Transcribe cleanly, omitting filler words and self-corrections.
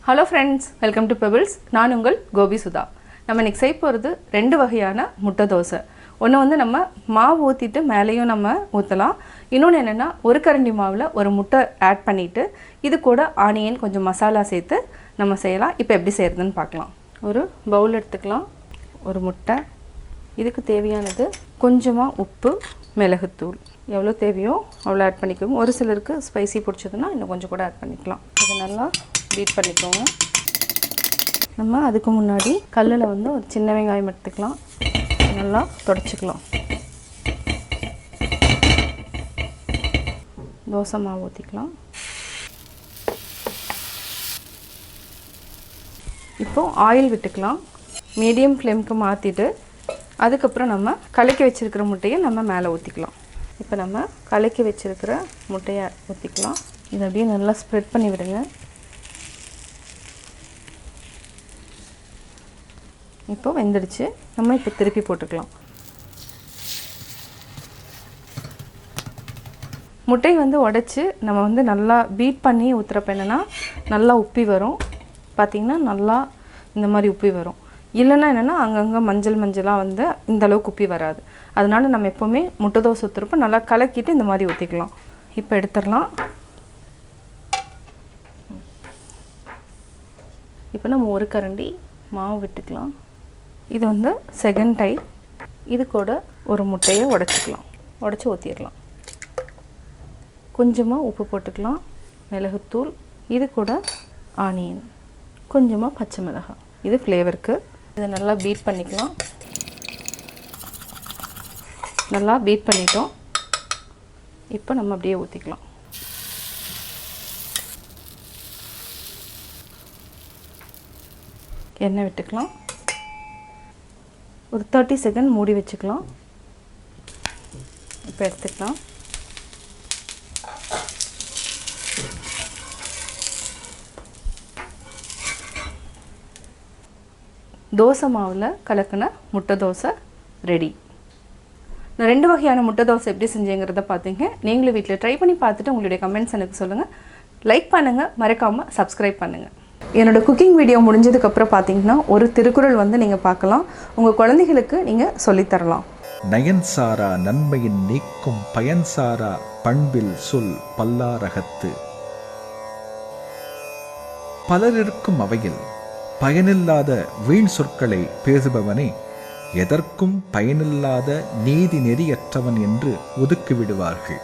Hello friends, welcome to Pebbles. நான் உங்கள் கோபி சுதா. நம்ம இன்னைக்கு செய்ய போறது ரெண்டு வகையான முட்டை தோசை. ஒன்னு வந்து நம்ம மாவு ஊத்திட்டு மேலேயும் நம்ம ஊத்தலாம். இன்னொன்னு என்னன்னா ஒரு கரண்டி மாவுல ஒரு முட்டை ஆட் பண்ணிட்டு இது கூட ஆனியன் கொஞ்சம் மசாலா சேர்த்து நம்ம செய்யலாம். இப்போ எப்படி செய்யறதுன்னு பார்க்கலாம். ஒரு பவுல் எடுத்துக்கலாம். ஒரு முட்டை. இதுக்கு தேவையானது கொஞ்சமா உப்பு, மிளகுத்தூள். எவ்வளோ தேவையோ அவ்வளோ ஆட் பண்ணிக்கோங்க. ஒரு சிலருக்கு ஸ்பைசி பிடிச்சதுன்னா இன்னும் கொஞ்சம் கூட ஆட் பண்ணிக்கலாம். இது நல்லா பீட் பண்ணிக்கோங்க. நம்ம அதுக்கு முன்னாடி கல்லில் வந்து ஒரு சின்ன வெங்காயம் எடுத்துக்கலாம். நல்லா தொடச்சிக்கலாம். தோசை மாவு ஊற்றிக்கலாம். இப்போது ஆயில் விட்டுக்கலாம். மீடியம் ஃப்ளேமுக்கு மாற்றிட்டு அதுக்கப்புறம் நம்ம கலக்கி வச்சுருக்கிற முட்டையை நம்ம மேலே ஊற்றிக்கலாம். இப்போ நம்ம கலக்கி வச்சுருக்கிற முட்டையை ஊற்றிக்கலாம். இதை அப்படியே நல்லா ஸ்ப்ரெட் பண்ணி விடுங்க. இப்போ வெந்துடுச்சு. நம்ம இப்போ திருப்பி போட்டுக்கலாம். முட்டையை வந்து உடைச்சி நம்ம வந்து நல்லா பீட் பண்ணி ஊற்றுறப்ப என்னென்னா நல்லா உப்பி வரும். பார்த்திங்கன்னா நல்லா இந்த மாதிரி உப்பி வரும். இல்லைன்னா என்னென்னா அங்கங்கே மஞ்சளாக வந்து இந்த அளவுக்கு உப்பி வராது. அதனால நம்ம எப்போவுமே முட்டை தோசை ஊற்றுறப்ப நல்லா கலக்கிட்டு இந்த மாதிரி ஊற்றிக்கலாம். இப்போ எடுத்துடலாம். இப்போ நம்ம ஒரு கரண்டி மாவு விட்டுக்கலாம். இது வந்து செகண்ட் டைம். இது கூட ஒரு முட்டையை உடைச்சிக்கலாம். உடைச்சி ஊற்றிடலாம். கொஞ்சமாக உப்பு போட்டுக்கலாம், மிளகுத்தூள், இது கூட ஆனியன், கொஞ்சமாக பச்சை மிளகாய், இது ஃப்ளேவருக்கு. இதை நல்லா பீட் பண்ணிக்கலாம். நல்லா பீட் பண்ணிட்டோம். இப்போ நம்ம அப்படியே ஊற்றிக்கலாம். எண்ணெய் விட்டுக்கலாம். ஒரு 30 செகண்ட் மூடி வச்சுக்கலாம். இப்போ எடுத்துக்கலாம். தோசை மாவில் கலக்கின முட்டை தோசை ரெடி. நான் ரெண்டு வகையான முட்டை தோசை எப்படி செஞ்சேங்கிறத பார்த்தீங்க. நீங்களும் வீட்டில் ட்ரை பண்ணி பார்த்துட்டு உங்களுடைய கமெண்ட்ஸ் எனக்கு சொல்லுங்கள். லைக் பண்ணுங்கள், மறக்காமல் சப்ஸ்கிரைப் பண்ணுங்கள். என்னோடய குக்கிங் வீடியோ முடிஞ்சதுக்கப்புறம் பார்த்தீங்கன்னா ஒரு திருக்குறள் வந்து நீங்கள் பார்க்கலாம். உங்கள் குழந்தைகளுக்கு நீங்கள் சொல்லித்தரலாம். நயன்சாரா நன்மையின் நீக்கும் பயன்சாரா பண்பில் சொல் பல்லாரகத்து. பலர் இருக்கும் அவையில் பயனில்லாத வீண் சொற்களை பேசுபவனை எதற்கும் பயனில்லாத நீதி நெறியற்றவன் என்று ஒதுக்கிவிடுவார்கள்.